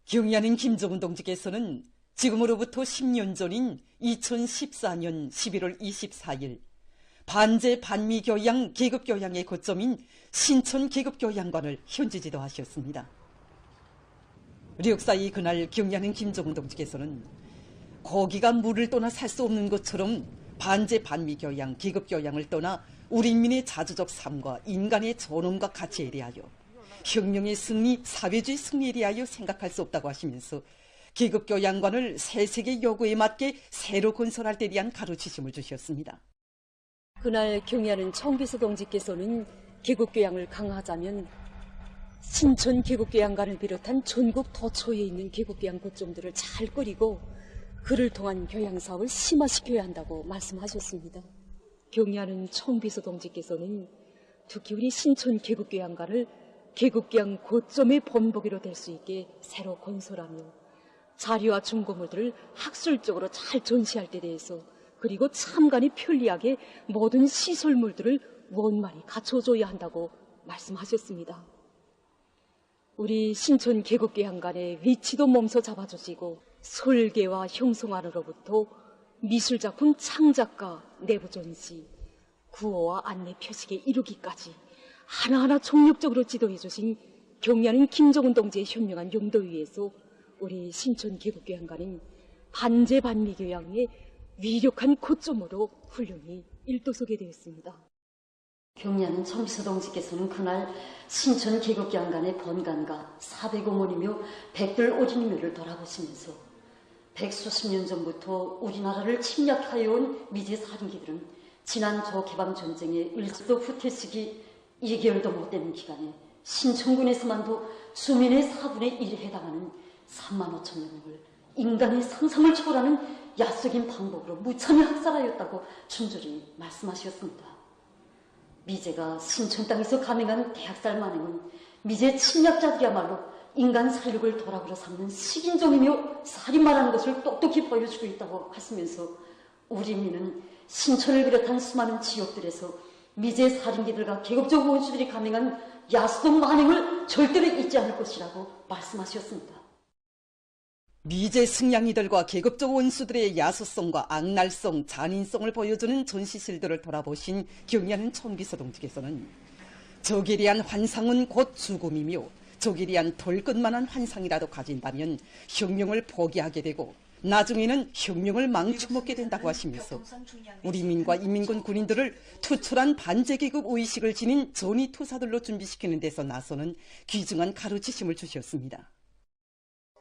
경의하는 김정은 동지께서는 지금으로부터 10년 전인 2014년 11월 24일 반제 반미교양 계급교양의 거점인 신촌 계급교양관을 현지 지도하셨습니다. 력사이 그날 경의하는 김정은 동지께서는 고기가 물을 떠나 살 수 없는 것처럼 반제 반미교양 계급교양을 떠나 우리 인민의 자주적 삶과 인간의 존엄과 가치에 대하여 혁명의 승리, 사회주의 승리에 대하여 생각할 수 없다고 하시면서 계급교양관을 새 세계 요구에 맞게 새로 건설할 때 대한 가르치심을 주셨습니다. 그날 경의하는 청비서 동지께서는 계급교양을 강화하자면 신촌 계급교양관을 비롯한 전국 도처에 있는 계급교양 거점들을 잘 꾸리고 그를 통한 교양사업을 심화시켜야 한다고 말씀하셨습니다. 경의하는 청비서 동지께서는 특히 우리 신촌 계급교양관을 계급교양 거점의 본보기로 될 수 있게 새로 건설하며 자료와 중고물들을 학술적으로 잘 전시할 때 대해서 그리고 참관이 편리하게 모든 시설물들을 원만히 갖춰줘야 한다고 말씀하셨습니다. 우리 신촌 계급교양관의 위치도 몸소 잡아주시고 설계와 형성안으로부터 미술작품 창작과 내부 전시, 구호와 안내 표식에 이르기까지 하나하나 총력적으로 지도해 주신 경의하는 김정은 동지의 현명한 용도 위에서 우리 신촌 계급교양관은 반제 반미교양의 위력한 거점으로 훌륭히 일도서게 되었습니다. 경의하는 청비서 동지께서는 그날 신촌 계급교양관의 본관과 400어머니며 백들 어린이묘를 돌아보시면서 백수십 년 전부터 우리나라를 침략하여 온 미제 살인기들은 지난 조개방전쟁의 일도 후퇴식이 2개월도 못 되는 기간에 신촌군에서만도 주민의 4분의 1에 해당하는 3만 5천 명을 인간의 상상을 초월하는 야속인 방법으로 무참히 학살하였다고 준절히 말씀하셨습니다. 미제가 신촌 땅에서 감행한 대학살 만행은 미제 침략자들이야말로 인간 살육을 도락으로 삼는 식인종이며 살인마라는 것을 똑똑히 보여주고 있다고 하시면서 우리 민은 신촌을 비롯한 수많은 지역들에서 미제 살인기들과 계급적 원수들이 감행한 야수동 만행을 절대로 잊지 않을 것이라고 말씀하셨습니다. 미제 승냥이들과 계급적 원수들의 야수성과 악랄성, 잔인성을 보여주는 전시실들을 돌아보신 경의하는 청비서 동지께서는 적에 대한 환상은 곧 죽음이며 적에 대한 덜끝만한 환상이라도 가진다면 혁명을 포기하게 되고 나중에는 혁명을 망쳐먹게 된다고 하시면서 우리 민과 인민군 군인들을 투철한 반제계급 의식을 지닌 전위투사들로 준비시키는 데서 나서는 귀중한 가르치심을 주셨습니다.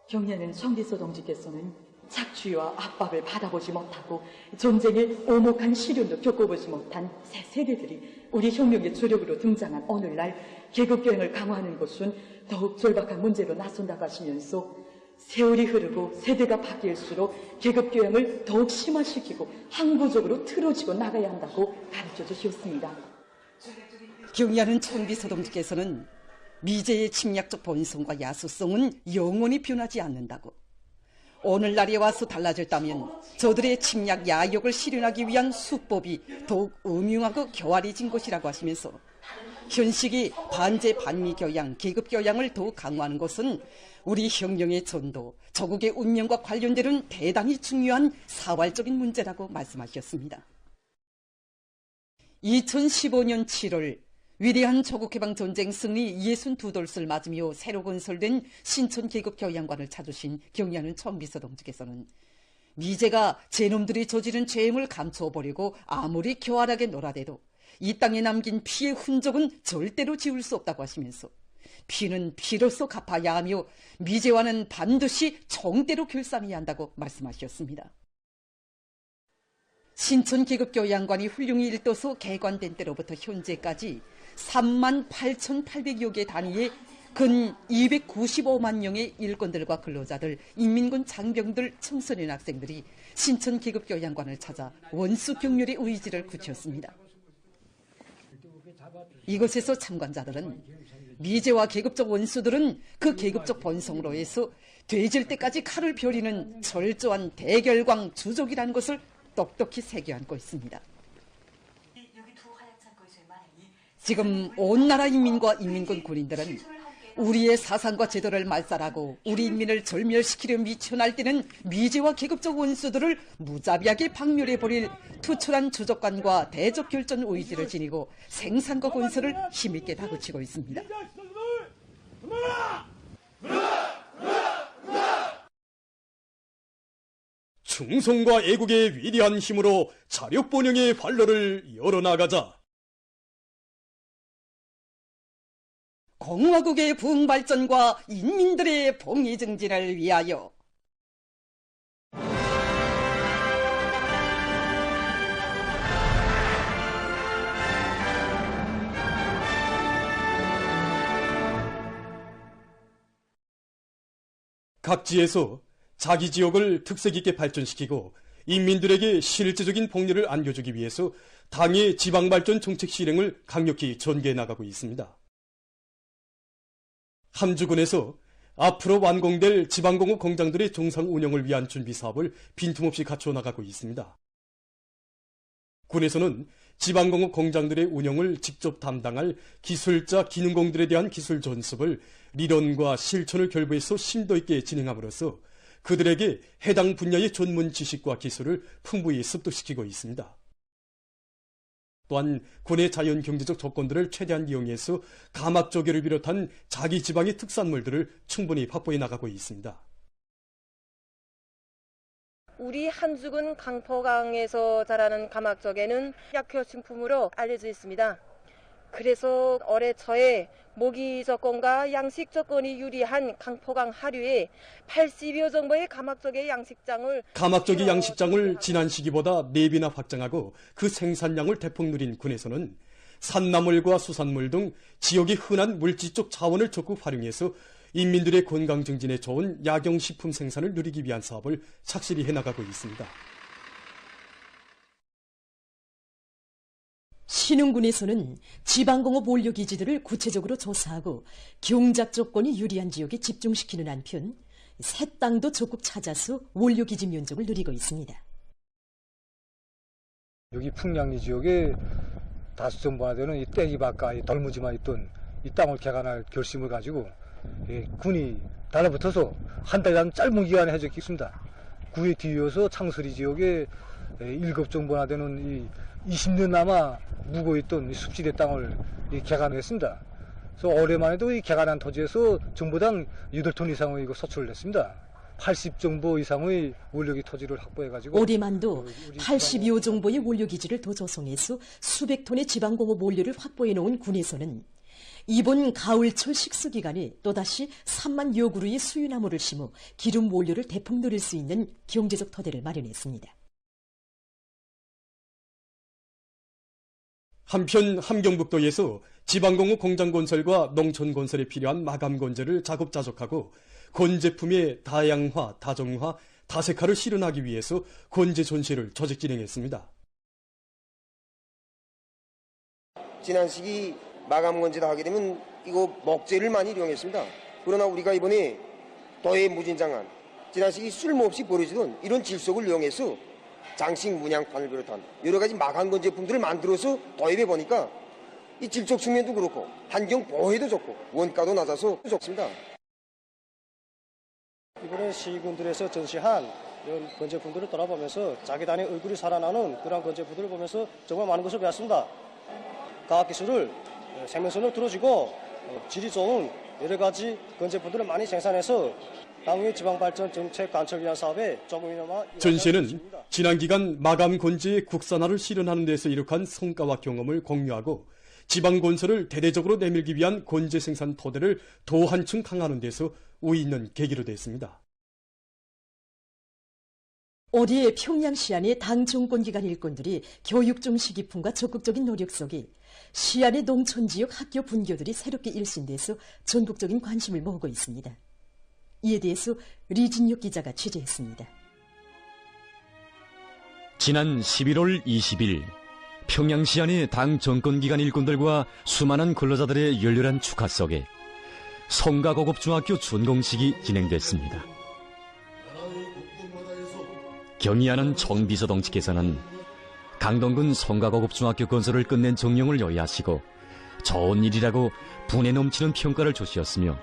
경의하는 청비서 동지께서는 착취와 압박을 받아보지 못하고 전쟁의 오목한 시련도 겪어보지 못한 새 세대들이 우리 혁명의 주력으로 등장한 오늘날 계급교양을 강화하는 것은 더욱 절박한 문제로 나선다고 하시면서 세월이 흐르고 세대가 바뀔수록 계급교양을 더욱 심화시키고 항구적으로 틀어지고 나가야 한다고 가르쳐 주셨습니다. 경의하는 청비서 동지께서는 미제의 침략적 본성과 야수성은 영원히 변하지 않는다고, 오늘날에 와서 달라졌다면 저들의 침략 야욕을 실현하기 위한 수법이 더욱 음흉하고 교활해진 것이라고 하시면서 현식이 반제 반미교양, 계급교양을 더욱 강화하는 것은 우리 혁명의 전도, 조국의 운명과 관련되는 대단히 중요한 사활적인 문제라고 말씀하셨습니다. 2015년 7월 위대한 조국해방전쟁 승리 62돌을 맞으며 새로 건설된 신촌 계급교양관을 찾으신 경의하는 청비서 동지께서는 미제가 제놈들이 저지른 죄행을 감춰보려고 아무리 교활하게 놀아대도 이 땅에 남긴 피의 흔적은 절대로 지울 수 없다고 하시면서 피는 피로써 갚아야 하며 미제와는 반드시 정대로 결산해야 한다고 말씀하셨습니다. 신촌 계급교양관이 훌륭히 일떠서 개관된 때로부터 현재까지 38,800여 개 단위의 근 295만 명의 일꾼들과 근로자들, 인민군 장병들, 청소년 학생들이 신촌 계급교양관을 찾아 원수 경멸의 의지를 굳혔습니다. 이곳에서 참관자들은 미제와 계급적 원수들은 그 계급적 본성으로 해서 되질 때까지 칼을 벼리는 철저한 대결광 주족이라는 것을 똑똑히 새겨안고 있습니다. 지금 온 나라 인민과 인민군 군인들은 우리의 사상과 제도를 말살하고 우리 인민을 절멸시키려 미쳐 날뛰는 미제와 계급적 원수들을 무자비하게 박멸해버릴 투철한 조적관과 대적 결전 의지를 지니고 생산과 건설을 힘있게 다그치고 있습니다. 충성과 애국의 위대한 힘으로 자력번영의 활로를 열어나가자. 공화국의 부흥발전과 인민들의 봉의증진을 위하여 각지에서 자기 지역을 특색 있게 발전시키고 인민들에게 실질적인 복리를 안겨주기 위해서 당의 지방발전 정책 실행을 강력히 전개해 나가고 있습니다. 함주군에서 앞으로 완공될 지방공업 공장들의 정상 운영을 위한 준비 사업을 빈틈없이 갖춰 나가고 있습니다. 군에서는 지방공업 공장들의 운영을 직접 담당할 기술자 기능공들에 대한 기술 전습을理論과 실천을 결부해서 심도 있게 진행함으로써 그들에게 해당 분야의 전문 지식과 기술을 풍부히 습득시키고 있습니다. 또한 군의 자연 경제적 조건들을 최대한 이용해서 가막조개를 비롯한 자기 지방의 특산물들을 충분히 확보해 나가고 있습니다. 우리 함주군 강포강에서 자라는 가막조개는 약효식품으로 알려져 있습니다. 그래서 올해 초에 모기 조건과 양식 조건이 유리한 강포강 하류에 80여 정도의 가막조개 양식장을 가막조개 양식장을 지난 시기보다 4배나 확장하고 그 생산량을 대폭 누린 군에서는 산나물과 수산물 등 지역의 흔한 물질적 자원을 적극 활용해서 인민들의 건강 증진에 좋은 약용식품 생산을 누리기 위한 사업을 착실히 해나가고 있습니다. 신흥군에서는 지방공업 원료기지들을 구체적으로 조사하고 경작 조건이 유리한 지역에 집중시키는 한편 새 땅도 적극 찾아서 원료기지 면적을 누리고 있습니다. 여기 풍량리 지역에 다수정보나 되는 이 떼기밭과 이 덜무지만 있던 이 땅을 개간할 결심을 가지고 군이 달라붙어서 한 달이라는 짧은 기간에 해줬습니다. 구에 뒤이어서 창서리 지역에 1급 정보나 되는 이 20년 남아 묵어있던 숲지대 땅을 개간했습니다. 그래서 올해만 해도 이 개간한 토지에서 정보당 8톤 이상의 서출을 했습니다. 80정보 이상의 원료기 토지를 확보해가지고 올해만도 82호 정보의 원료기지를 더 조성해서 수백 톤의 지방공업 원료를 확보해놓은 군에서는 이번 가을철 식수기간에 또다시 3만여 그루의 수유나무를 심어 기름 원료를 대폭 누릴 수 있는 경제적 토대를 마련했습니다. 한편 함경북도에서 지방공업 공장 건설과 농촌 건설에 필요한 마감 건재를 자급자족하고 건제품의 다양화, 다정화, 다색화를 실현하기 위해서 건재 전시를 조직 진행했습니다. 지난 시기 마감 건재를 하게 되면 이거 먹재를 많이 이용했습니다. 그러나 우리가 이번에 더해 무진장한 지난 시기 쓸모없이 버려지던 이런 질석을 이용해서 장식 문양판을 비롯한 여러 가지 마감 건제품들을 만들어서 도입해 보니까 이 질적 측면도 그렇고 환경 보호에도 좋고 원가도 낮아서 좋습니다. 이번에 시군들에서 전시한 이런 건제품들을 돌아보면서 자기단의 얼굴이 살아나는 그런 건제품들을 보면서 정말 많은 것을 배웠습니다. 과학기술을 생명선을 들어주고 질이 좋은 여러 가지 건제품들을 많이 생산해서 당의 지방발전 정책 관철 위한 사업에 조금이나마 전시회는 지난 기간 마감 건재의 국산화를 실현하는 데서 이룩한 성과와 경험을 공유하고 지방 건설을 대대적으로 내밀기 위한 건재 생산 토대를 더 한층 강화하는 데서 우위 있는 계기로 됐습니다. 올해 평양 시안의 당 정권기관 일꾼들이 교육 중 시기품과 적극적인 노력 속에 시안의 농촌지역 학교 분교들이 새롭게 일신돼서 전국적인 관심을 모으고 있습니다. 이에 대해서 리진육 기자가 취재했습니다. 지난 11월 20일 평양 시안의 당 정권기관 일꾼들과 수많은 근로자들의 열렬한 축하 속에 성가고급중학교 준공식이 진행됐습니다. 경의하는 총비서동지께서는 강동군 성가고급중학교 건설을 끝낸 정령을 요의하시고 좋은 일이라고 분에 넘치는 평가를 주시었으며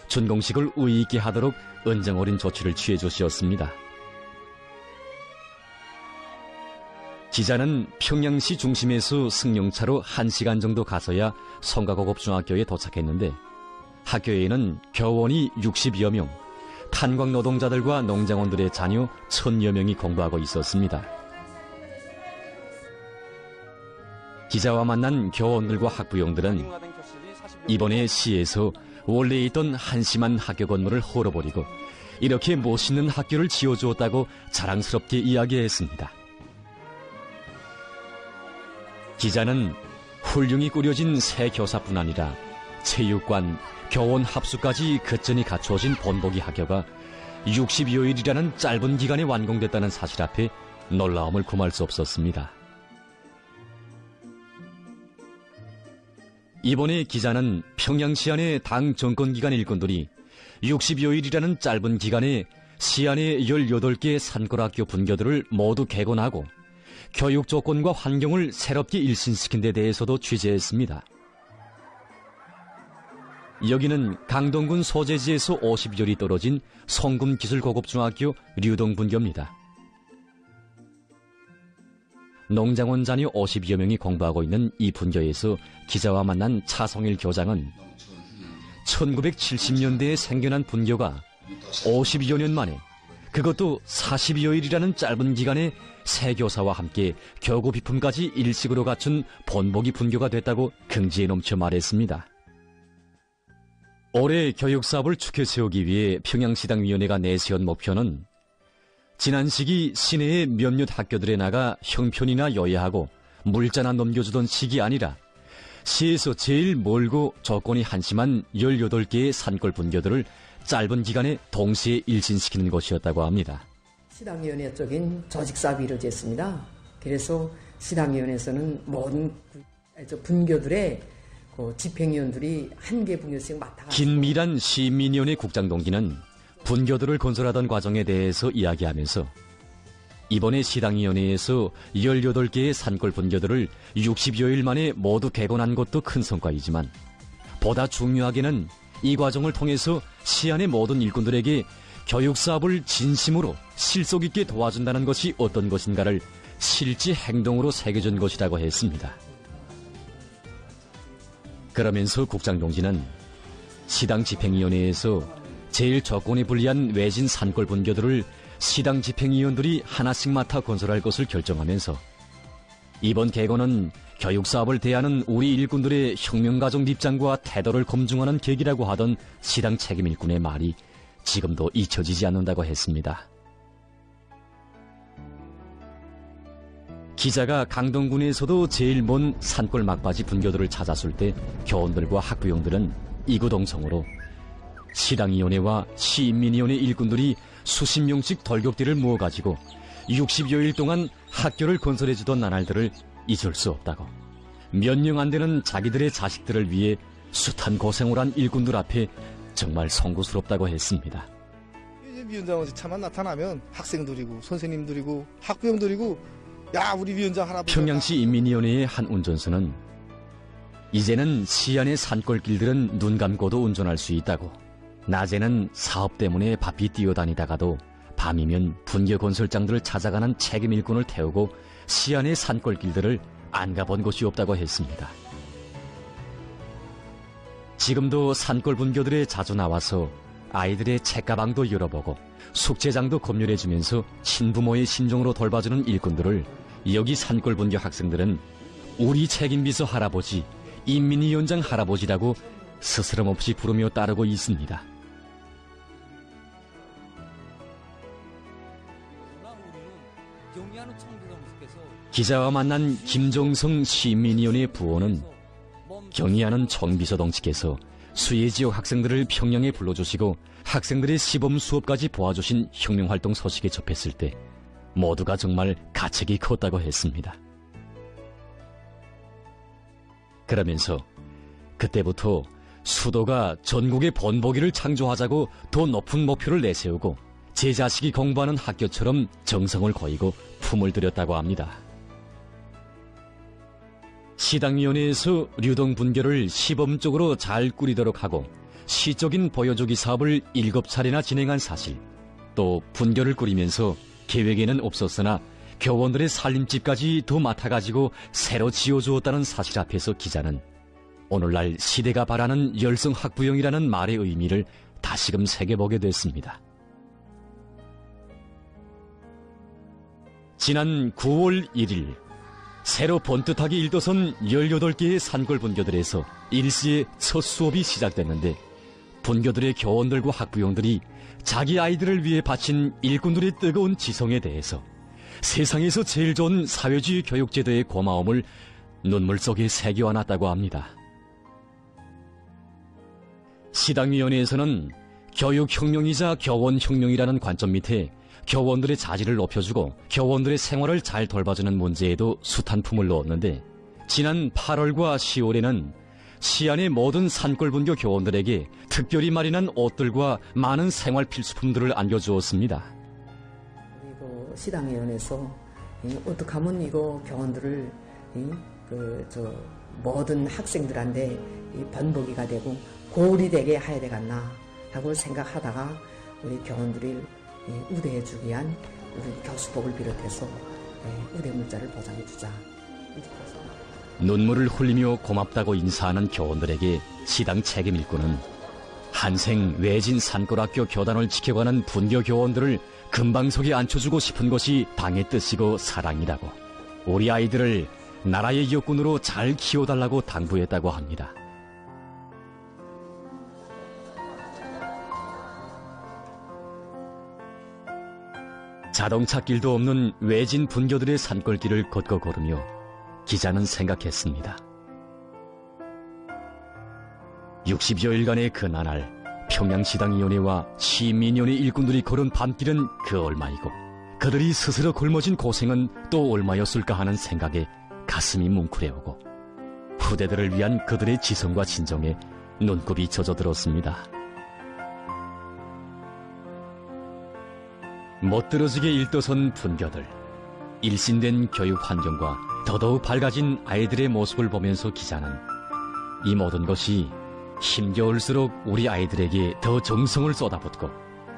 준공식을 의의 있게 하도록 은정 어린 조치를 취해 주시었습니다. 기자는 평양시 중심에서 승용차로 1시간 정도 가서야 성가고급중학교에 도착했는데 학교에는 교원이 60여 명, 탄광 노동자들과 농장원들의 자녀 1000여 명이 공부하고 있었습니다. 기자와 만난 교원들과 학부형들은 이번에 시에서 원래 있던 한심한 학교 건물을 헐어버리고 이렇게 멋있는 학교를 지어주었다고 자랑스럽게 이야기했습니다. 기자는 훌륭히 꾸려진 새 교사뿐 아니라 체육관, 교원 합수까지 거전히 갖추어진 본보기 학교가 60여일이라는 짧은 기간에 완공됐다는 사실 앞에 놀라움을 금할 수 없었습니다. 이번에 기자는 평양 시안의 당 정권기관 일꾼들이 60여일이라는 짧은 기간에 시안의 18개 산골학교 분교들을 모두 개건하고 교육 조건과 환경을 새롭게 일신시킨 데 대해서도 취재했습니다. 여기는 강동군 소재지에서 50여리 떨어진 성금기술고급중학교 류동분교입니다. 농장원 자녀 50여 명이 공부하고 있는 이 분교에서 기자와 만난 차성일 교장은 1970년대에 생겨난 분교가 50여 년 만에 그것도 40여일이라는 짧은 기간에 새 교사와 함께 교구 비품까지 일식으로 갖춘 본보기 분교가 됐다고 긍지에 넘쳐 말했습니다. 올해 교육사업을 축혀 세우기 위해 평양시당위원회가 내세운 목표는 지난 시기 시내의 몇몇 학교들에 나가 형편이나 여야하고 물자나 넘겨주던 시기 아니라 시에서 제일 멀고 조건이 한심한 18개의 산골 분교들을 짧은 기간에 동시에 일신시키는 것이었다고 합니다. 시당위원회 쪽인 조직사업이 이루어졌습니다. 그래서 시당위원회에서는 모든 분교들의 집행위원들이 한 개 분교씩 맡아가지고 김미란 시민위원회 국장 동기는 분교들을 건설하던 과정에 대해서 이야기하면서 이번에 시당위원회에서 18개의 산골 분교들을 60여일 만에 모두 개건한 것도 큰 성과이지만 보다 중요하게는 이 과정을 통해서 시안의 모든 일꾼들에게 교육사업을 진심으로 실속 있게 도와준다는 것이 어떤 것인가를 실제 행동으로 새겨준 것이라고 했습니다. 그러면서 국장 동지는 시당 집행위원회에서 제일 조건이 불리한 외진 산골 분교들을 시당 집행위원들이 하나씩 맡아 건설할 것을 결정하면서 이번 개건은 교육사업을 대하는 우리 일꾼들의 혁명가족 입장과 태도를 검증하는 계기라고 하던 시당 책임 일꾼의 말이 지금도 잊혀지지 않는다고 했습니다. 기자가 강동군에서도 제일 먼 산골 막바지 분교들을 찾았을 때 교원들과 학부형들은 이구동성으로 시당위원회와 시인민위원회 일꾼들이 수십 명씩 돌격대를 모아가지고 60여일 동안 학교를 건설해주던 나날들을 잊을 수 없다고 몇 명 안 되는 자기들의 자식들을 위해 숱한 고생을 한 일꾼들 앞에 정말 송구스럽다고 했습니다. 위원장 차만 나타나면 학생들이고 선생님들이고 학부형들이고 야 우리 위원장 할아버지. 평양시 인민위원회의 한 운전수는 이제는 시안의 산골길들은 눈 감고도 운전할 수 있다고 낮에는 사업 때문에 바삐 뛰어다니다가도 밤이면 분교 건설장들을 찾아가는 책임 일꾼을 태우고 시안의 산골길들을 안 가본 곳이 없다고 했습니다. 지금도 산골 분교들에 자주 나와서 아이들의 책가방도 열어보고 숙제장도 검열해주면서 친부모의 심정으로 돌봐주는 일꾼들을 여기 산골 분교 학생들은 우리 책임비서 할아버지, 인민위원장 할아버지라고 스스럼 없이 부르며 따르고 있습니다. 기자와 만난 김종성 시민위원회 부원은 경의하는 총비서동지께서 수혜지역 학생들을 평양에 불러주시고 학생들의 시범 수업까지 도와주신 혁명활동 소식에 접했을 때 모두가 정말 가책이 컸다고 했습니다. 그러면서 그때부터 수도가 전국의 본보기를 창조하자고 더 높은 목표를 내세우고 제 자식이 공부하는 학교처럼 정성을 거이고 품을 들였다고 합니다. 시당위원회에서 류동 분교를 시범적으로 잘 꾸리도록 하고 시적인 보여주기 사업을 7차례나 진행한 사실, 또 분교를 꾸리면서 계획에는 없었으나 교원들의 살림집까지 더 맡아가지고 새로 지어주었다는 사실 앞에서 기자는 오늘날 시대가 바라는 열성학부형이라는 말의 의미를 다시금 새겨보게 됐습니다. 지난 9월 1일 새로 번듯하게 일도선 18개의 산골 분교들에서 일시의 첫 수업이 시작됐는데 분교들의 교원들과 학부형들이 자기 아이들을 위해 바친 일꾼들의 뜨거운 지성에 대해서 세상에서 제일 좋은 사회주의 교육제도의 고마움을 눈물 속에 새겨안았다고 합니다. 시당위원회에서는 교육혁명이자 교원혁명이라는 관점 밑에 교원들의 자질을 높여주고 교원들의 생활을 잘 돌봐주는 문제에도 숱한 품을 넣었는데 지난 8월과 10월에는 시안의 모든 산골분교 교원들에게 특별히 마련한 옷들과 많은 생활 필수품들을 안겨주었습니다. 이거 시당위원회에서 어떻게 하면 이거 교원들을 모든 학생들한테 번복이가 되고 고울이 되게 해야 되겠나 하고 생각하다가 우리 교원들이 우대해주기 위한 우리 교수복을 비롯해서 우대 물자를 보장해주자. 눈물을 흘리며 고맙다고 인사하는 교원들에게 시당 책임 일꾼은 한생 외진 산골학교 교단을 지켜가는 분교 교원들을 금방석에 앉혀주고 싶은 것이 당의 뜻이고 사랑이라고 우리 아이들을 나라의 역군으로 잘 키워달라고 당부했다고 합니다. 자동차길도 없는 외진 분교들의 산골길을 걷고 걸으며 기자는 생각했습니다. 60여일간의 그 나날 평양시당위원회와 시민위원회 일꾼들이 걸은 밤길은 그 얼마이고 그들이 스스로 굶어진 고생은 또 얼마였을까 하는 생각에 가슴이 뭉클해오고 후대들을 위한 그들의 지성과 진정에 눈곱이 젖어들었습니다. 멋들어지게 일떠선 분교들, 일신된 교육 환경과 더더욱 밝아진 아이들의 모습을 보면서 기자는 이 모든 것이 힘겨울수록 우리 아이들에게 더 정성을 쏟아붓고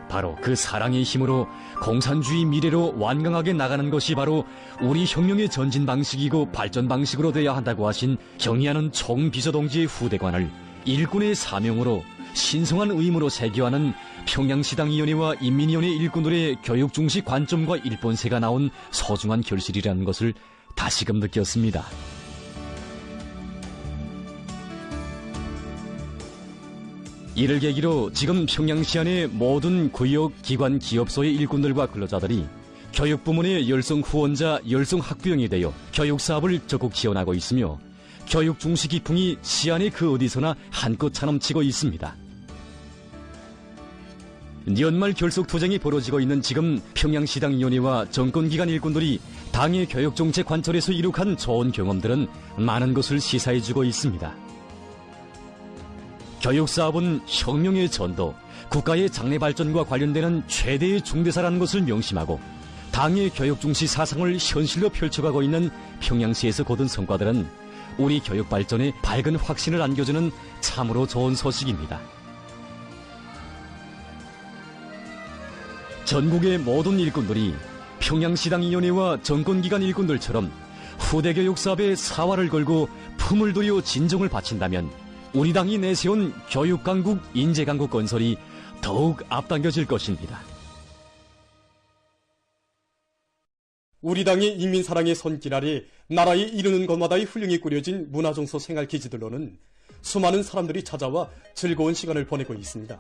바로 그 사랑의 힘으로 공산주의 미래로 완강하게 나가는 것이 바로 우리 혁명의 전진 방식이고 발전 방식으로 되어야 한다고 하신 경의하는 총비서동지의 후대관을 일꾼의 사명으로 신성한 의무로 새겨하는 평양시당위원회와 인민위원회 일꾼들의 교육 중시 관점과 일본세가 나온 소중한 결실이라는 것을 다시금 느꼈습니다. 이를 계기로 지금 평양시 안의 모든 구역, 기관, 기업소의 일꾼들과 근로자들이 교육부문의 열성 후원자, 열성 학부형이 되어 교육사업을 적극 지원하고 있으며 교육 중시 기풍이 시안의 그 어디서나 한껏 차넘치고 있습니다. 연말 결속투쟁이 벌어지고 있는 지금 평양시당위원회와 정권기관 일꾼들이 당의 교육정책 관철에서 이룩한 좋은 경험들은 많은 것을 시사해주고 있습니다. 교육사업은 혁명의 전도, 국가의 장래 발전과 관련되는 최대의 중대사라는 것을 명심하고 당의 교육중시 사상을 현실로 펼쳐가고 있는 평양시에서 거둔 성과들은 우리 교육 발전에 밝은 확신을 안겨주는 참으로 좋은 소식입니다. 전국의 모든 일꾼들이 평양시당위원회와 정권기관 일꾼들처럼 후대 교육사업에 사활을 걸고 품을 들여 진정을 바친다면 우리 당이 내세운 교육강국, 인재강국 건설이 더욱 앞당겨질 것입니다. 우리 당의 인민사랑의 손길 아래 나라에 이르는 곳마다의 훌륭히 꾸려진 문화정서 생활기지들로는 수많은 사람들이 찾아와 즐거운 시간을 보내고 있습니다.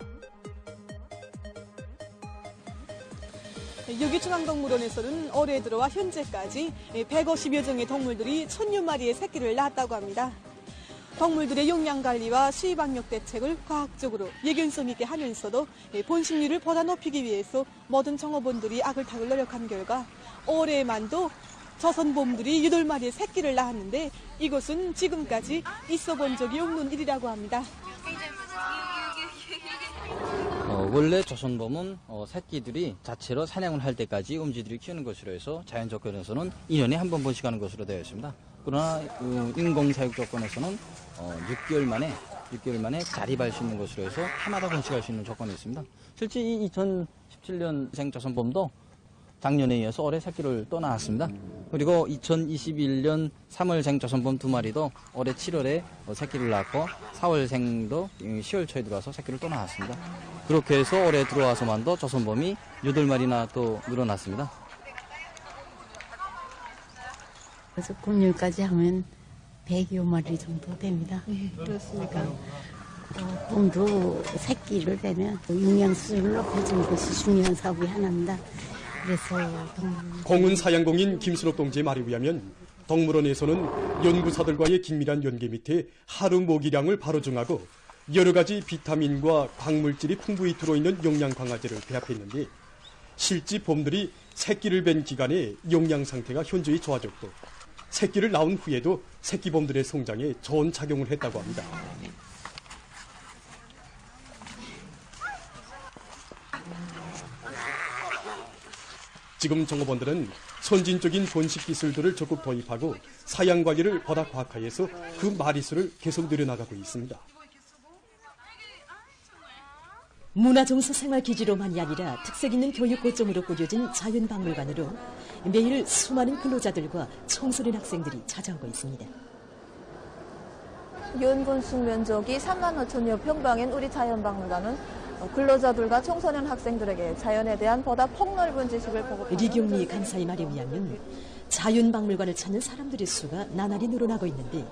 여기중앙동물원에서는 올해 들어와 현재까지 150여 종의 동물들이 1000여 마리의 새끼를 낳았다고 합니다. 동물들의 용량관리와 수의방역 대책을 과학적으로 예견성 있게 하면서도 본식률을 보다 높이기 위해서 모든 종업원들이 악을타을 노력한 결과 올해만도 조선곰들이 8마리의 새끼를 낳았는데 이것은 지금까지 있어본 적이 없는 일이라고 합니다. 원래 조선곰은 새끼들이 자체로 사냥을 할 때까지 음지들이 키우는 것으로 해서 자연 조건에서는 2년에 한 번 번식하는 것으로 되어 있습니다. 그러나 인공사육 조건에서는 6개월 만에 자립할 수 있는 것으로 해서 해마다 번식할 수 있는 조건이 있습니다. 실제 이 2017년 생조선범도 작년에 이어서 올해 새끼를 또 낳았습니다. 그리고 2021년 3월생 조선범 2마리도 올해 7월에 새끼를 낳았고 4월생도 10월 초에 들어와서 새끼를 또 낳았습니다. 그렇게 해서 올해 들어와서만도 조선범이 8마리나 또 늘어났습니다. 그래서 금년까지 하면 100여 마리 정도 됩니다. 그렇습니까? 봄도 새끼를 내면 영양 수준을 높여주는 것이 중요한 사업이 하나입니다. 그래서 공은 사양공인 김순옥 동지의 말에 의하면 동물원에서는 연구사들과의 긴밀한 연계 밑에 하루 모기량을 바로 정하고 여러 가지 비타민과 광물질이 풍부히 들어있는 영양 강화제를 배합했는데 실제 봄들이 새끼를 뵌 기간에 영양 상태가 현저히 좋아졌고 새끼를 낳은 후에도 새끼봄들의 성장에 좋은 작용을 했다고 합니다. 지금 종업원들은 선진적인 번식 기술들을 적극 도입하고 사양 관리를 보다 과학화해서 그 마리수를 계속 늘려나가고 있습니다. 문화정서 생활기지로만이 아니라 특색 있는 교육 거점으로 꾸려진 자연박물관으로 매일 수많은 근로자들과 청소년 학생들이 찾아오고 있습니다. 연건축 면적이 3만 5천여 평방인 우리 자연박물관은 근로자들과 청소년 학생들에게 자연에 대한 보다 폭넓은 지식을 보급하는 리경리 간사의 말에 의하면 자연박물관을 찾는 사람들의 수가 나날이 늘어나고 있는데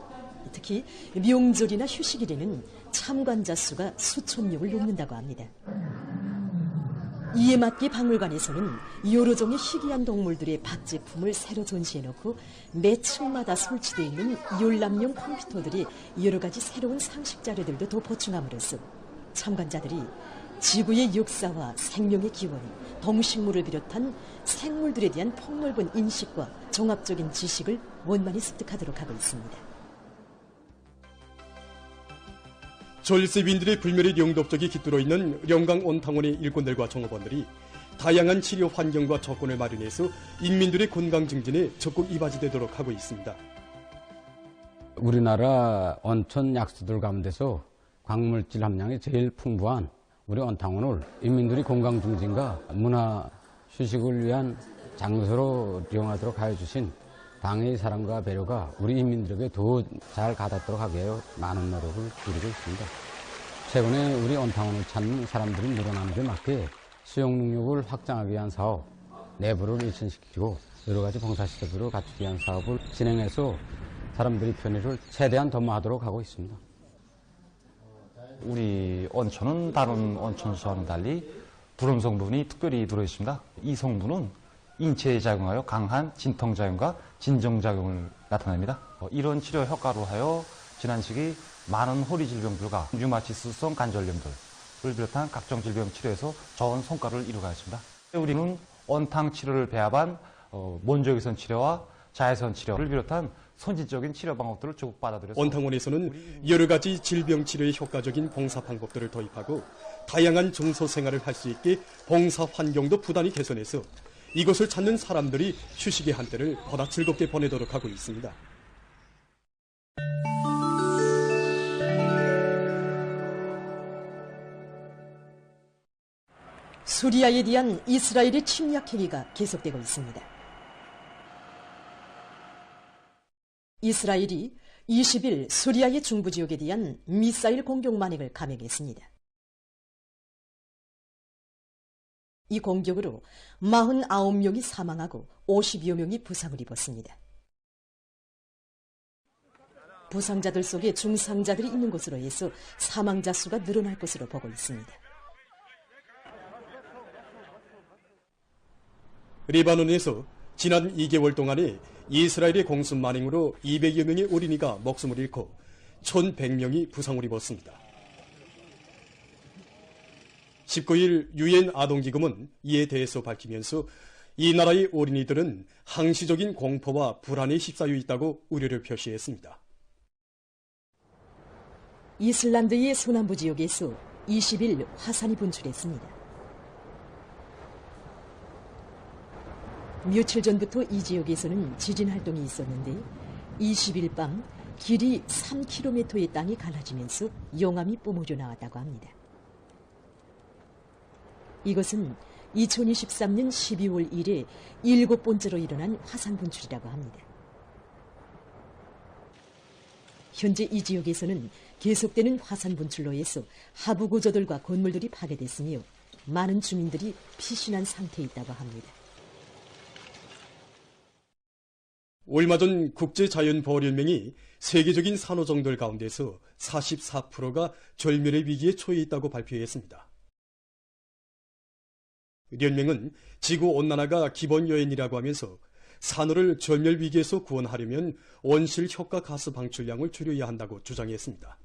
특히 명절이나 휴식일에는 참관자 수가 수천 명을 넘는다고 합니다. 이에 맞게 박물관에서는 여러 종의 희귀한 동물들의 박제품을 새로 전시해놓고 매 층마다 설치되어 있는 열람용 컴퓨터들이 여러 가지 새로운 상식 자료들도 더 보충함으로써 참관자들이 지구의 역사와 생명의 기원, 동식물을 비롯한 생물들에 대한 폭넓은 인식과 종합적인 지식을 원만히 습득하도록 하고 있습니다. 절세빈들의 불멸의 영덕적이 깃들어 있는 영광 온탕원의 일꾼들과 종업원들이 다양한 치료 환경과 조건을 마련해서 인민들의 건강 증진에 적극 이바지되도록 하고 있습니다. 우리나라 온천 약수들 가운데서 광물질 함량이 제일 풍부한 우리 온탕원을 인민들이 건강 증진과 문화 휴식을 위한 장소로 이용하도록 하여 주신 당의 사랑과 배려가 우리 인민들에게 더 잘 가닿도록 하기 위해 많은 노력을 기울이고 있습니다. 최근에 우리 온탕원을 찾는 사람들이 늘어나는 데 맞게 수용 능력을 확장하기 위한 사업, 내부를 일신시키고 여러 가지 봉사시설들을 갖추기 위한 사업을 진행해서 사람들의 편의를 최대한 도모하도록 하고 있습니다. 우리 온천은 다른 온천수와는 달리 불온 성분이 특별히 들어있습니다. 이 성분은 인체에 작용하여 강한 진통작용과 진정작용을 나타냅니다. 이런 치료 효과로 하여 지난 시기 많은 호리 질병들과 류마티스성 관절염들을 비롯한 각종 질병 치료에서 좋은 성과를 이루어갔습니다. 우리는 온탕 치료를 배합한 원적외선 치료와 자외선 치료를 비롯한 선진적인 치료 방법들을 적극 받아들여서 온탕원에서는 여러 가지 질병 치료에 효과적인 봉사 방법들을 도입하고 다양한 정서 생활을 할 수 있게 봉사 환경도 부단히 개선해서 이것을 찾는 사람들이 휴식의 한때를 보다 즐겁게 보내도록 하고 있습니다. 수리아에 대한 이스라엘의 침략 행위가 계속되고 있습니다. 이스라엘이 20일 수리아의 중부 지역에 대한 미사일 공격 만행을 감행했습니다. 이 공격으로 49명이 사망하고 50여 명이 부상을 입었습니다. 부상자들 속에 중상자들이 있는 것으로 해서 사망자 수가 늘어날 것으로 보고 있습니다. 레바논에서 지난 2개월 동안에 이스라엘의 공습 만행으로 200여 명의 어린이가 목숨을 잃고 1,100명이 부상을 입었습니다. 19일 유엔 아동기금은 이에 대해서 밝히면서 이 나라의 어린이들은 항시적인 공포와 불안에 휩싸여 있다고 우려를 표시했습니다. 이슬란드의 서남부 지역에서 20일 화산이 분출했습니다. 며칠 전부터 이 지역에서는 지진 활동이 있었는데 20일 밤 길이 3km의 땅이 갈라지면서 용암이 뿜어져 나왔다고 합니다. 이것은 2023년 12월 1일 7번째로 일어난 화산 분출이라고 합니다. 현재 이 지역에서는 계속되는 화산 분출로 인해서 하부 구조들과 건물들이 파괴됐으며 많은 주민들이 피신한 상태에 있다고 합니다. 얼마 전 국제자연보호연맹이 세계적인 산호정들 가운데서 44%가 절멸의 위기에 처해 있다고 발표했습니다. 연맹은 지구온난화가 기본 요인이라고 하면서 산호를 절멸 위기에서 구원하려면 온실 효과 가스 방출량을 줄여야 한다고 주장했습니다.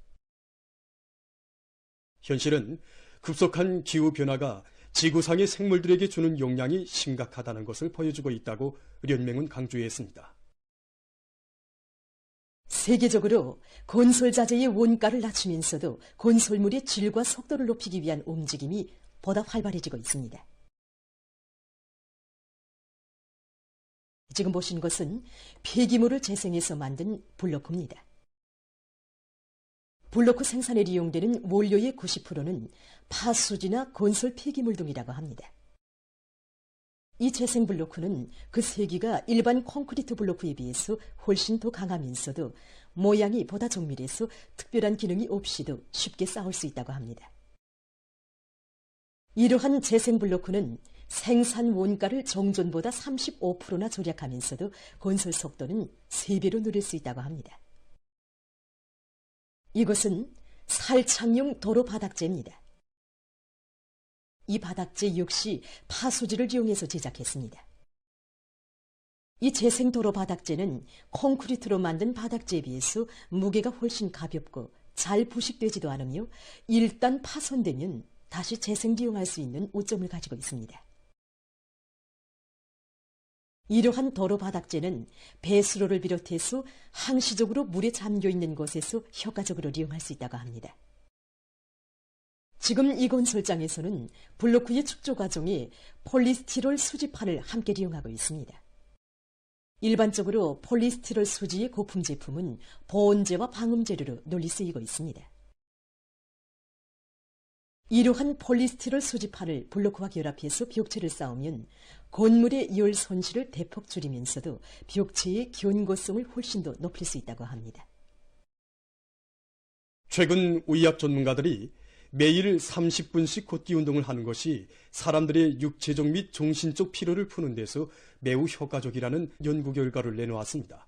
현실은 급속한 기후변화가 지구상의 생물들에게 주는 영향이 심각하다는 것을 보여주고 있다고 연맹은 강조했습니다. 세계적으로 건설 자재의 원가를 낮추면서도 건설물의 질과 속도를 높이기 위한 움직임이 보다 활발해지고 있습니다. 지금 보신 것은 폐기물을 재생해서 만든 블로크입니다. 블로크 생산에 이용되는 원료의 90%는 파수지나 건설 폐기물 등이라고 합니다. 이 재생 블로크는 그 세기가 일반 콘크리트 블로크에 비해서 훨씬 더 강하면서도 모양이 보다 정밀해서 특별한 기능이 없이도 쉽게 쌓을 수 있다고 합니다. 이러한 재생 블로크는 생산 원가를 정전보다 35%나 절약하면서도 건설 속도는 3배로 늘릴 수 있다고 합니다. 이것은 살창용 도로 바닥재입니다. 이 바닥재 역시 파수지를 이용해서 제작했습니다. 이 재생 도로 바닥재는 콘크리트로 만든 바닥재에 비해서 무게가 훨씬 가볍고 잘 부식되지도 않으며 일단 파손되면 다시 재생利用할 수 있는 오점을 가지고 있습니다. 이러한 도로 바닥재는 배수로를 비롯해서 항시적으로 물에 잠겨있는 곳에서 효과적으로 이용할 수 있다고 합니다. 지금 이 건설장에서는 블로크의 축조 과정에 폴리스티롤 수지판을 함께 이용하고 있습니다. 일반적으로 폴리스티롤 수지의 고품 제품은 보온재와 방음재료로 널리 쓰이고 있습니다. 이러한 폴리스티롤 수지판을 블로크와 결합해서 벽체를 쌓으면 건물의 열 손실을 대폭 줄이면서도 벽체의 견고성을 훨씬 더 높일 수 있다고 합니다. 최근 의학 전문가들이 매일 30분씩 걷기 운동을 하는 것이 사람들의 육체적 및 정신적 피로를 푸는 데서 매우 효과적이라는 연구 결과를 내놓았습니다.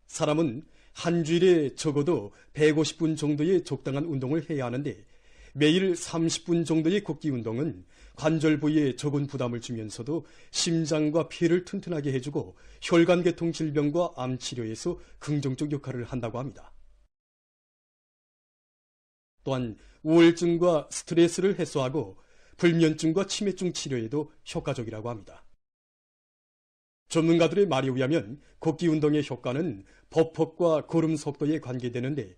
사람은 한 주일에 적어도 150분 정도의 적당한 운동을 해야 하는데 매일 30분 정도의 걷기 운동은 관절 부위에 적은 부담을 주면서도 심장과 폐를 튼튼하게 해주고 혈관계통 질병과 암 치료에서 긍정적 역할을 한다고 합니다. 또한 우울증과 스트레스를 해소하고 불면증과 치매증 치료에도 효과적이라고 합니다. 전문가들의 말에 의하면 걷기 운동의 효과는 보폭과 걸음 속도에 관계되는데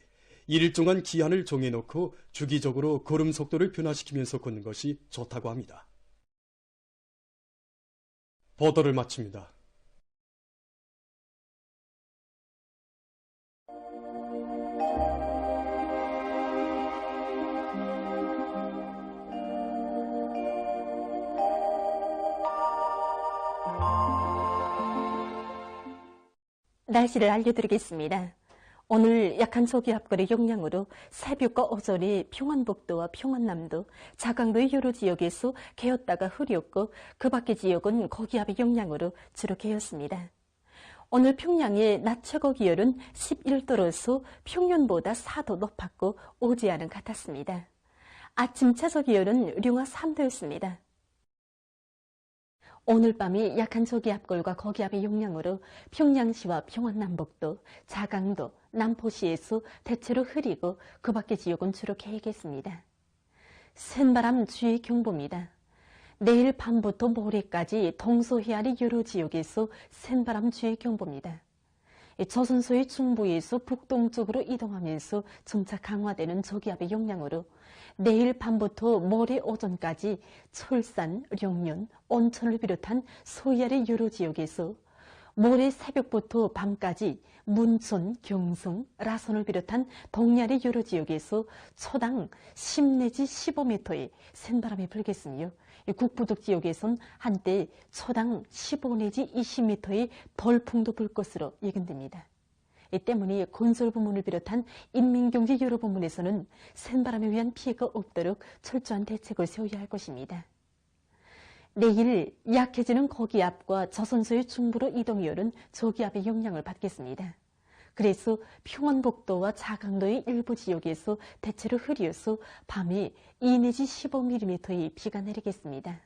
일정한 기한을 정해놓고 주기적으로 걸음 속도를 변화시키면서 걷는 것이 좋다고 합니다. 보도를 마칩니다. 날씨를 알려드리겠습니다. 오늘 약한 저기압골의 영향으로 새벽과 오전에 평안북도와 평안남도, 자강도의 여러 지역에서 개었다가 흐렸고 그 밖의 지역은 고기압의 영향으로 주로 개었습니다. 오늘 평양의 낮 최고 기온은 11도로서 평년보다 4도 높았고 오지안은 같았습니다. 아침 최저 기온은 령화 3도였습니다. 오늘 밤이 약한 저기압골과 고기압의 영향으로 평양시와 평안남북도, 자강도, 남포시에서 대체로 흐리고 그 밖의 지역은 주로 개겠습니다. 센바람 주의 경보입니다. 내일 밤부터 모레까지 동서해안의 여러 지역에서 센바람 주의 경보입니다. 조선소의 중부에서 북동쪽으로 이동하면서 점차 강화되는 저기압의 영향으로 내일 밤부터 모레 오전까지 철산, 령면, 온천을 비롯한 서해안의 여러 지역에서 모레 새벽부터 밤까지 문천, 경성, 라선을 비롯한 동해안의 여러 지역에서 초당 10 내지 15m의 센바람이 불겠으며 국부족 지역에선 한때 초당 15 내지 20m의 돌풍도 불 것으로 예견됩니다. 이 때문에 건설부문을 비롯한 인민경제 여러 부문에서는 센바람에 의한 피해가 없도록 철저한 대책을 세워야 할 것입니다. 내일 약해지는 고기압과 저선소의 중부로 이동이오는 저기압의 영향을 받겠습니다. 그래서 평안북도와 자강도의 일부 지역에서 대체로 흐리어서 밤에 2 내지 15mm의 비가 내리겠습니다.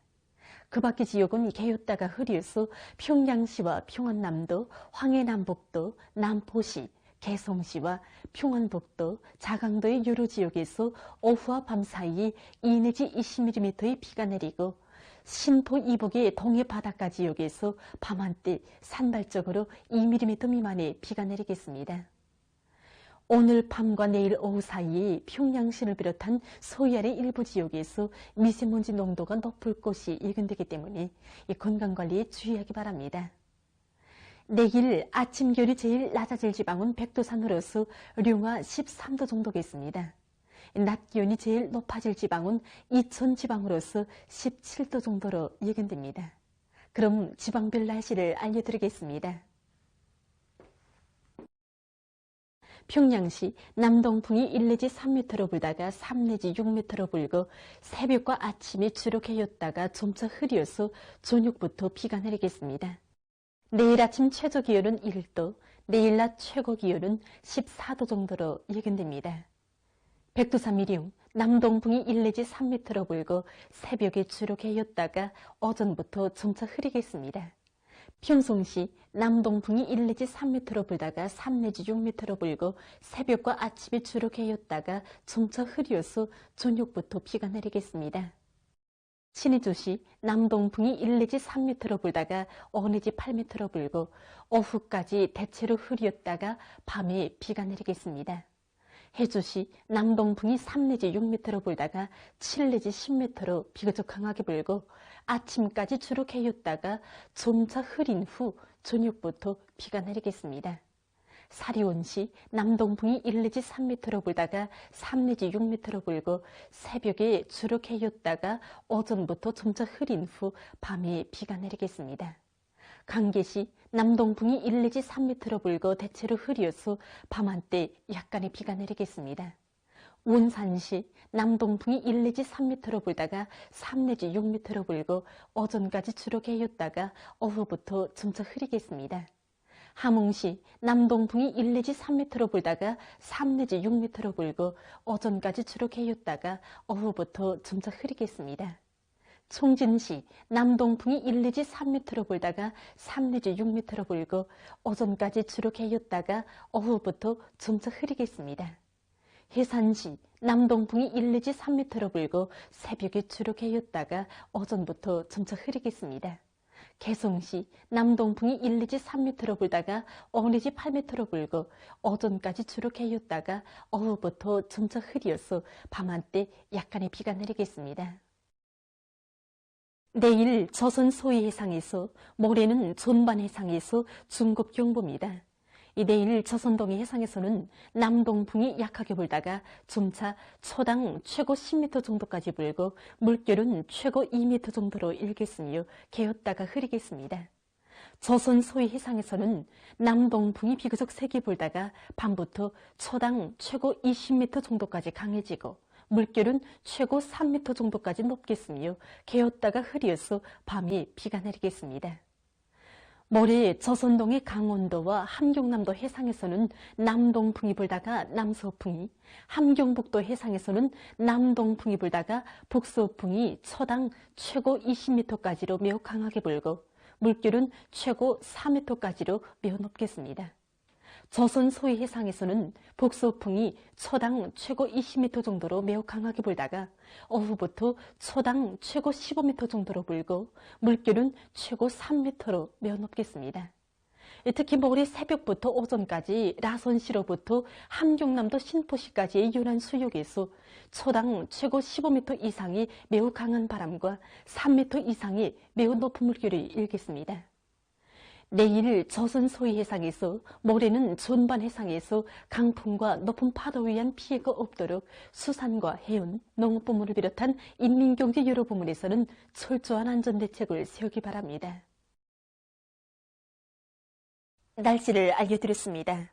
그 밖의 지역은 개였다가 흐리어서 평양시와 평안남도, 황해남북도, 남포시, 개성시와 평안북도, 자강도의 여러 지역에서 오후와 밤 사이에 2 내지 20mm의 비가 내리고 신포 이북의 동해 바닷가 지역에서 밤 한때 산발적으로 2mm 미만의 비가 내리겠습니다. 오늘 밤과 내일 오후 사이에 평양시를 비롯한 서해안의 일부 지역에서 미세먼지 농도가 높을 것이 예견되기 때문에 건강관리에 주의하기 바랍니다. 내일 아침 기온이 제일 낮아질 지방은 백두산으로서 룡화 13도 정도겠습니다. 낮 기온이 제일 높아질 지방은 이천 지방으로서 17도 정도로 예견됩니다. 그럼 지방별 날씨를 알려드리겠습니다. 평양시 남동풍이 1 내지 3m로 불다가 3 내지 6m로 불고 새벽과 아침에 주로 개였다가 점차 흐려서 저녁부터 비가 내리겠습니다. 내일 아침 최저 기온은 1도, 내일 낮 최고 기온은 14도 정도로 예견됩니다. 백두산 미령 남동풍이 1 내지 3m로 불고 새벽에 주로 개였다가 오전부터 점차 흐리겠습니다. 평송시 남동풍이 1 내지 3m로 불다가 3 내지 6m로 불고 새벽과 아침에 주로 개였다가 점차 흐려서 저녁부터 비가 내리겠습니다. 신의주시 남동풍이 1 내지 3m로 불다가 5 내지 8m로 불고 오후까지 대체로 흐렸다가 밤에 비가 내리겠습니다. 해주시 남동풍이 3 내지 6m로 불다가 7 내지 10m로 비교적 강하게 불고 아침까지 주로 개였다가 점차 흐린 후 저녁부터 비가 내리겠습니다. 사리온시 남동풍이 1 내지 3m로 불다가 3 내지 6m로 불고 새벽에 주로 개였다가 오전부터 점차 흐린 후 밤에 비가 내리겠습니다. 강계시 남동풍이 1 내지 3m로 불고 대체로 흐려서 밤 한때 약간의 비가 내리겠습니다. 운산시 남동풍이 1 내지 3m로 불다가 3 내지 6m로 불고 오전까지 주로 개였다가 오후부터 점차 흐리겠습니다. 함흥시 남동풍이 1 내지 3m로 불다가 3 내지 6m로 불고 오전까지 주로 개였다가 오후부터 점차 흐리겠습니다. 총진시 남동풍이 1 내지 3m로 불다가 3 내지 6m로 불고 오전까지 주로 개였다가 오후부터 점차 흐리겠습니다. 해산시 남동풍이 1 내지 3m로 불고 새벽에 주로 개였다가 오전부터 점차 흐리겠습니다. 개성시 남동풍이 1 내지 3m로 불다가 5 내지 8m로 불고 오전까지 주로 개였다가 오후부터 점차 흐려서 밤 한때 약간의 비가 내리겠습니다. 내일 조선 소위 해상에서, 모레는 존반 해상에서 중급 경보입니다. 내일 조선동해 해상에서는 남동풍이 약하게 불다가 점차 초당 최고 10m 정도까지 불고 물결은 최고 2m 정도로 일겠으며 개었다가 흐리겠습니다. 조선 소위 해상에서는 남동풍이 비교적 세게 불다가 밤부터 초당 최고 20m 정도까지 강해지고 물결은 최고 3m 정도까지 높겠으며 개었다가 흐려서 밤에 비가 내리겠습니다. 모레 조선동해 강원도와 함경남도 해상에서는 남동풍이 불다가 남서풍이, 함경북도 해상에서는 남동풍이 불다가 북서풍이 초당 최고 20m까지로 매우 강하게 불고 물결은 최고 4m까지로 매우 높겠습니다. 조선 소위 해상에서는 북서풍이 초당 최고 20m 정도로 매우 강하게 불다가 오후부터 초당 최고 15m 정도로 불고 물결은 최고 3m로 매우 높겠습니다. 특히 모레 새벽부터 오전까지 라선시로부터 함경남도 신포시까지의 연안 수역에서 초당 최고 15m 이상의 매우 강한 바람과 3m 이상의 매우 높은 물결이 일겠습니다. 내일 조선 소위 해상에서, 모레는 존반 해상에서 강풍과 높은 파도에 의한 피해가 없도록 수산과 해운, 농업부문을 비롯한 인민경제 여러 부문에서는 철저한 안전대책을 세우기 바랍니다. 날씨를 알려드렸습니다.